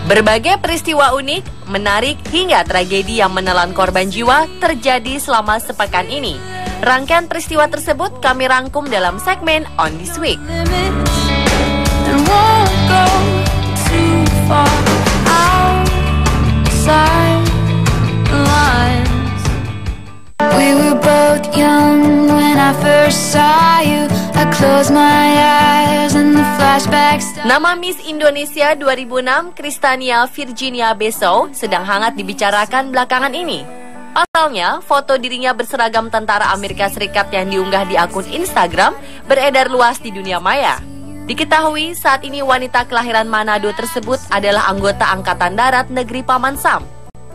Berbagai peristiwa unik, menarik, hingga tragedi yang menelan korban jiwa terjadi selama sepekan ini. Rangkaian peristiwa tersebut kami rangkum dalam segmen On This Week. We were both young when I first saw you. I closed my eyes and the flashbacks. Nama Miss Indonesia 2006 Kristania Virginia Besow sedang hangat dibicarakan belakangan ini. Pasalnya, foto dirinya berseragam tentara Amerika Serikat yang diunggah di akun Instagram beredar luas di dunia maya. Diketahui saat ini wanita kelahiran Manado tersebut adalah anggota Angkatan Darat Negeri Paman Sam.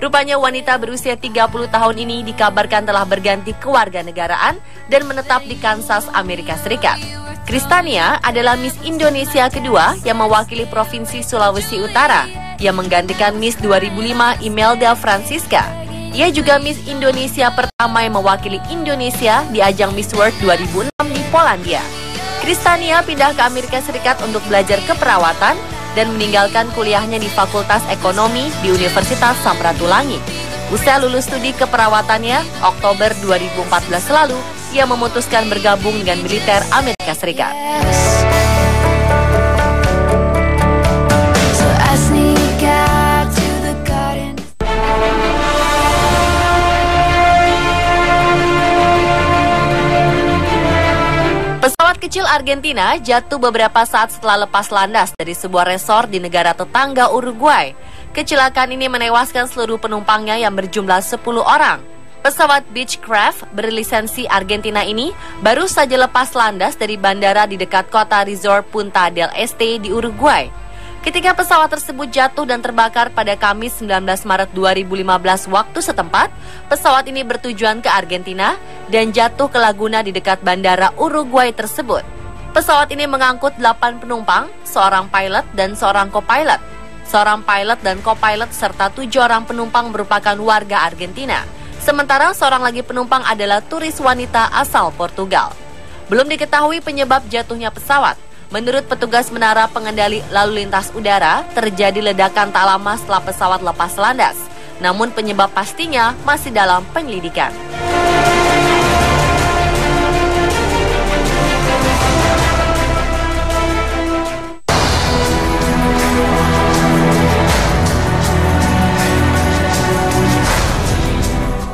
Rupanya wanita berusia 30 tahun ini dikabarkan telah berganti kewarganegaraan dan menetap di Kansas, Amerika Serikat. Kristania adalah Miss Indonesia kedua yang mewakili Provinsi Sulawesi Utara, yang menggantikan Miss 2005 Imelda Francisca. Ia juga Miss Indonesia pertama yang mewakili Indonesia di ajang Miss World 2006 di Polandia. Kristania pindah ke Amerika Serikat untuk belajar keperawatan dan meninggalkan kuliahnya di Fakultas Ekonomi di Universitas Samratulangi. Usai lulus studi keperawatannya, Oktober 2014 lalu, ia memutuskan bergabung dengan militer Amerika Serikat. Pesawat kecil Argentina jatuh beberapa saat setelah lepas landas dari sebuah resor di negara tetangga Uruguay. Kecelakaan ini menewaskan seluruh penumpangnya yang berjumlah 10 orang. Pesawat Beechcraft berlisensi Argentina ini baru saja lepas landas dari bandara di dekat kota resort Punta del Este di Uruguay. Ketika pesawat tersebut jatuh dan terbakar pada Kamis 19 Maret 2015 waktu setempat, pesawat ini bertujuan ke Argentina dan jatuh ke laguna di dekat bandara Uruguay tersebut. Pesawat ini mengangkut 8 penumpang, seorang pilot dan seorang co-pilot. Seorang pilot dan co-pilot serta 7 orang penumpang merupakan warga Argentina. Sementara seorang lagi penumpang adalah turis wanita asal Portugal. Belum diketahui penyebab jatuhnya pesawat. Menurut petugas menara pengendali lalu lintas udara, terjadi ledakan tak lama setelah pesawat lepas landas. Namun penyebab pastinya masih dalam penyelidikan.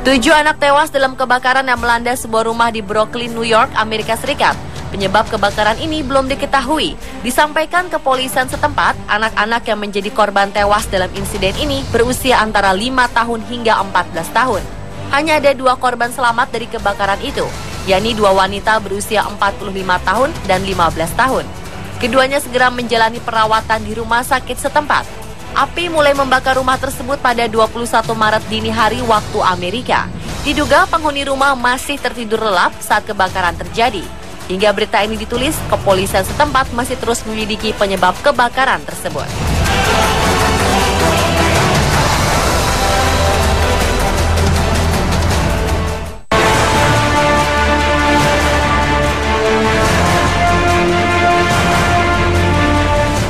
Tujuh anak tewas dalam kebakaran yang melanda sebuah rumah di Brooklyn, New York, Amerika Serikat. Penyebab kebakaran ini belum diketahui. Disampaikan kepolisian setempat, anak-anak yang menjadi korban tewas dalam insiden ini berusia antara 5 tahun hingga 14 tahun. Hanya ada 2 korban selamat dari kebakaran itu, yakni 2 wanita berusia 45 tahun dan 15 tahun. Keduanya segera menjalani perawatan di rumah sakit setempat. Api mulai membakar rumah tersebut pada 21 Maret dini hari waktu Amerika. Diduga penghuni rumah masih tertidur lelap saat kebakaran terjadi. Hingga berita ini ditulis, kepolisian setempat masih terus menyelidiki penyebab kebakaran tersebut.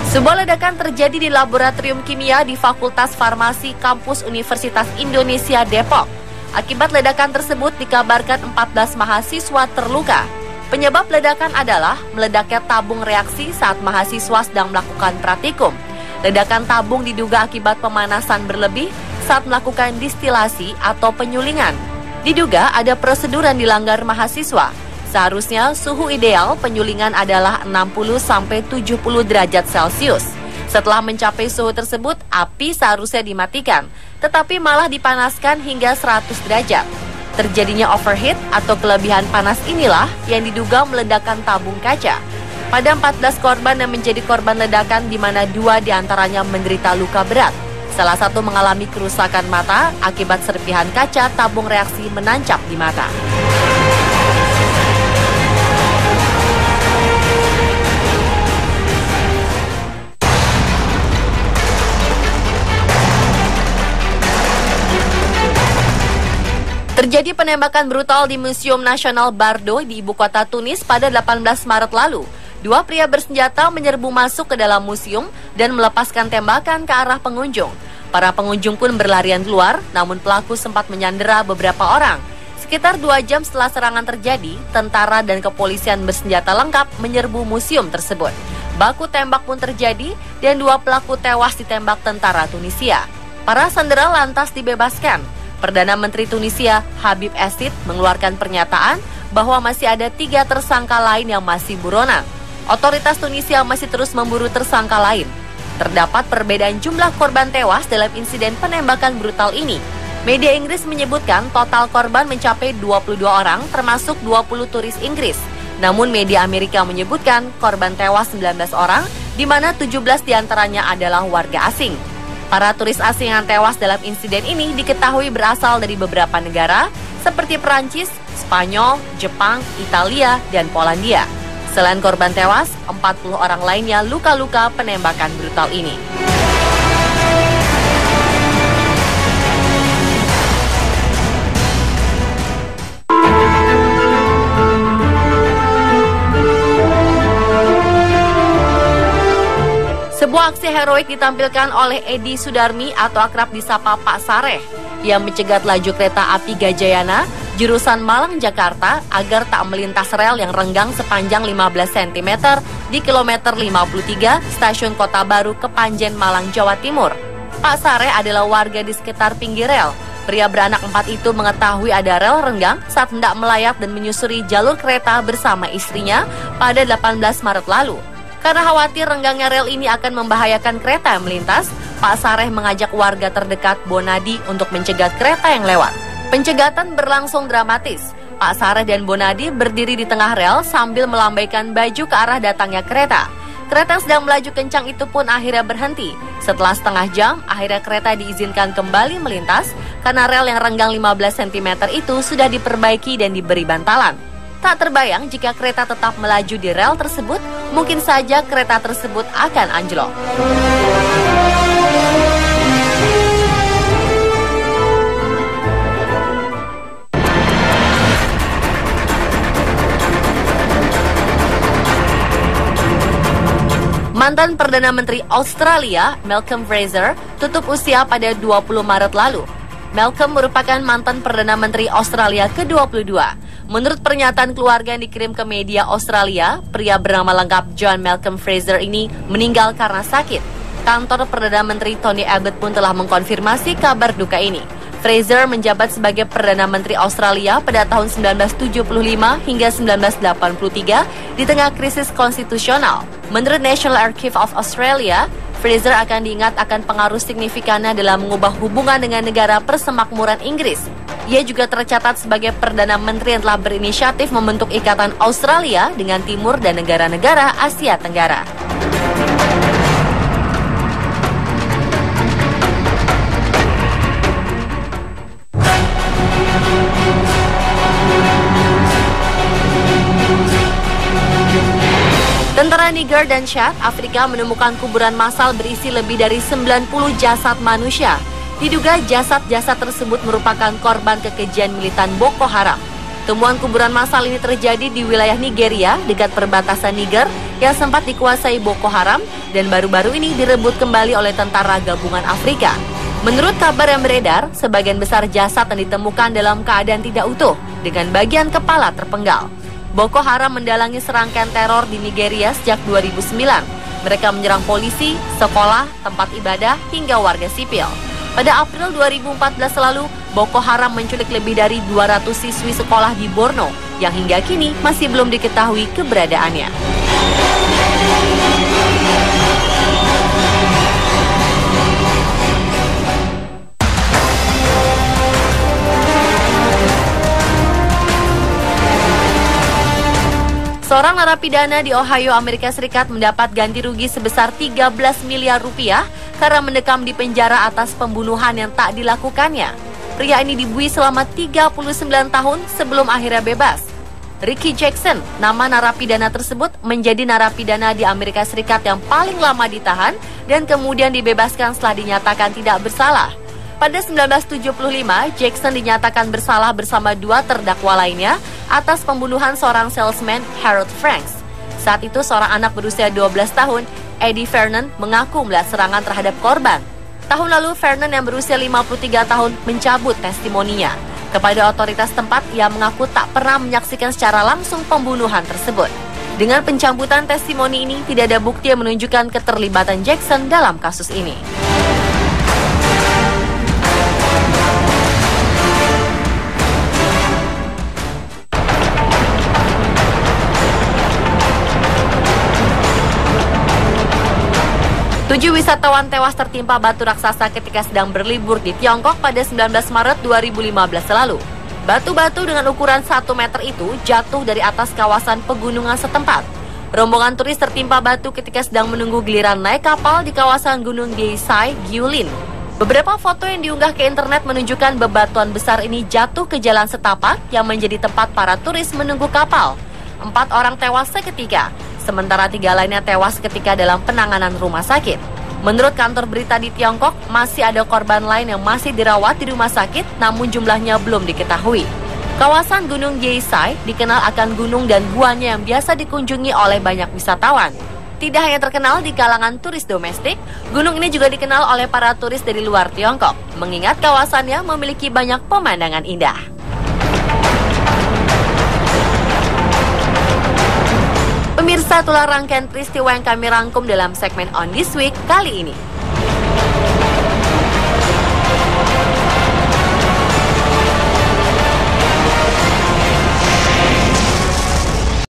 Sebuah ledakan terjadi di laboratorium kimia di Fakultas Farmasi Kampus Universitas Indonesia Depok. Akibat ledakan tersebut dikabarkan 14 mahasiswa terluka. Penyebab ledakan adalah meledaknya tabung reaksi saat mahasiswa sedang melakukan praktikum. Ledakan tabung diduga akibat pemanasan berlebih saat melakukan distilasi atau penyulingan. Diduga ada prosedur yang dilanggar mahasiswa. Seharusnya suhu ideal penyulingan adalah 60-70 derajat Celcius. Setelah mencapai suhu tersebut, api seharusnya dimatikan, tetapi malah dipanaskan hingga 100 derajat. Terjadinya overheat atau kelebihan panas inilah yang diduga meledakkan tabung kaca. Pada 14 korban yang menjadi korban ledakan di mana 2 diantaranya menderita luka berat. Salah satu mengalami kerusakan mata akibat serpihan kaca tabung reaksi menancap di mata. Terjadi penembakan brutal di Museum Nasional Bardo di ibu kota Tunis pada 18 Maret lalu. Dua pria bersenjata menyerbu masuk ke dalam museum dan melepaskan tembakan ke arah pengunjung. Para pengunjung pun berlarian keluar, namun pelaku sempat menyandera beberapa orang. Sekitar 2 jam setelah serangan terjadi, tentara dan kepolisian bersenjata lengkap menyerbu museum tersebut. Baku tembak pun terjadi dan 2 pelaku tewas ditembak tentara Tunisia. Para sandera lantas dibebaskan. Perdana Menteri Tunisia, Habib Essid, mengeluarkan pernyataan bahwa masih ada 3 tersangka lain yang masih buronan. Otoritas Tunisia masih terus memburu tersangka lain. Terdapat perbedaan jumlah korban tewas dalam insiden penembakan brutal ini. Media Inggris menyebutkan total korban mencapai 22 orang, termasuk 20 turis Inggris. Namun media Amerika menyebutkan korban tewas 19 orang, di mana 17 diantaranya adalah warga asing. Para turis asing yang tewas dalam insiden ini diketahui berasal dari beberapa negara, seperti Perancis, Spanyol, Jepang, Italia, dan Polandia. Selain korban tewas, 40 orang lainnya luka-luka penembakan brutal ini. Sebuah aksi heroik ditampilkan oleh Edi Sudarmi atau akrab disapa Pak Sareh yang mencegat laju kereta api Gajayana jurusan Malang Jakarta agar tak melintas rel yang renggang sepanjang 15 cm di kilometer 53 stasiun Kota Baru Kepanjen Malang, Jawa Timur. Pak Sareh adalah warga di sekitar pinggir rel. Pria beranak 4 itu mengetahui ada rel renggang saat hendak melayat dan menyusuri jalur kereta bersama istrinya pada 18 Maret lalu. Karena khawatir renggangnya rel ini akan membahayakan kereta yang melintas, Pak Sareh mengajak warga terdekat Bonadi untuk mencegat kereta yang lewat. Pencegatan berlangsung dramatis. Pak Sareh dan Bonadi berdiri di tengah rel sambil melambaikan baju ke arah datangnya kereta. Kereta yang sedang melaju kencang itu pun akhirnya berhenti. Setelah setengah jam, akhirnya kereta diizinkan kembali melintas karena rel yang renggang 15 cm itu sudah diperbaiki dan diberi bantalan. Tak terbayang jika kereta tetap melaju di rel tersebut, mungkin saja kereta tersebut akan anjlok. Mantan Perdana Menteri Australia, Malcolm Fraser, tutup usia pada 20 Maret lalu. Malcolm merupakan mantan Perdana Menteri Australia ke-22. Menurut pernyataan keluarga yang dikirim ke media Australia, pria bernama lengkap John Malcolm Fraser ini meninggal karena sakit. Kantor Perdana Menteri Tony Abbott pun telah mengkonfirmasi kabar duka ini. Fraser menjabat sebagai Perdana Menteri Australia pada tahun 1975 hingga 1983 di tengah krisis konstitusional. Menurut National Archive of Australia, Fraser akan diingat akan pengaruh signifikannya dalam mengubah hubungan dengan negara persemakmuran Inggris. Ia juga tercatat sebagai Perdana Menteri yang telah berinisiatif membentuk Ikatan Australia dengan Timur dan negara-negara Asia Tenggara. Tentara Niger dan Chad, Afrika menemukan kuburan massal berisi lebih dari 90 jasad manusia. Diduga jasad-jasad tersebut merupakan korban kekejian militan Boko Haram. Temuan kuburan massal ini terjadi di wilayah Nigeria dekat perbatasan Niger yang sempat dikuasai Boko Haram dan baru-baru ini direbut kembali oleh tentara gabungan Afrika. Menurut kabar yang beredar, sebagian besar jasad yang ditemukan dalam keadaan tidak utuh dengan bagian kepala terpenggal. Boko Haram mendalangi serangkaian teror di Nigeria sejak 2009. Mereka menyerang polisi, sekolah, tempat ibadah, hingga warga sipil. Pada April 2014 lalu, Boko Haram menculik lebih dari 200 siswi sekolah di Borno, yang hingga kini masih belum diketahui keberadaannya. Seorang narapidana di Ohio, Amerika Serikat mendapat ganti rugi sebesar 13 miliar rupiah karena mendekam di penjara atas pembunuhan yang tak dilakukannya. Pria ini dibuai selama 39 tahun sebelum akhirnya bebas. Ricky Jackson, nama narapidana tersebut, menjadi narapidana di Amerika Serikat yang paling lama ditahan dan kemudian dibebaskan setelah dinyatakan tidak bersalah. Pada 1975, Jackson dinyatakan bersalah bersama 2 terdakwa lainnya atas pembunuhan seorang salesman, Harold Franks. Saat itu seorang anak berusia 12 tahun, Eddie Vernon, mengaku melihat serangan terhadap korban. Tahun lalu, Vernon yang berusia 53 tahun mencabut testimoninya. Kepada otoritas tempat, ia mengaku tak pernah menyaksikan secara langsung pembunuhan tersebut. Dengan pencabutan testimoni ini, tidak ada bukti yang menunjukkan keterlibatan Jackson dalam kasus ini. Tujuh wisatawan tewas tertimpa batu raksasa ketika sedang berlibur di Tiongkok pada 19 Maret 2015 lalu. Batu-batu dengan ukuran 1 meter itu jatuh dari atas kawasan pegunungan setempat. Rombongan turis tertimpa batu ketika sedang menunggu giliran naik kapal di kawasan Gunung Geisai, Guilin. Beberapa foto yang diunggah ke internet menunjukkan bebatuan besar ini jatuh ke jalan setapak yang menjadi tempat para turis menunggu kapal. 4 orang tewas seketika, sementara 3 lainnya tewas ketika dalam penanganan rumah sakit. Menurut kantor berita di Tiongkok, masih ada korban lain yang masih dirawat di rumah sakit, namun jumlahnya belum diketahui. Kawasan Gunung Geisai dikenal akan gunung dan guanya yang biasa dikunjungi oleh banyak wisatawan. Tidak hanya terkenal di kalangan turis domestik, gunung ini juga dikenal oleh para turis dari luar Tiongkok, mengingat kawasannya memiliki banyak pemandangan indah. Pemirsa, itulah rangkaian peristiwa yang kami rangkum dalam segmen On This Week kali ini.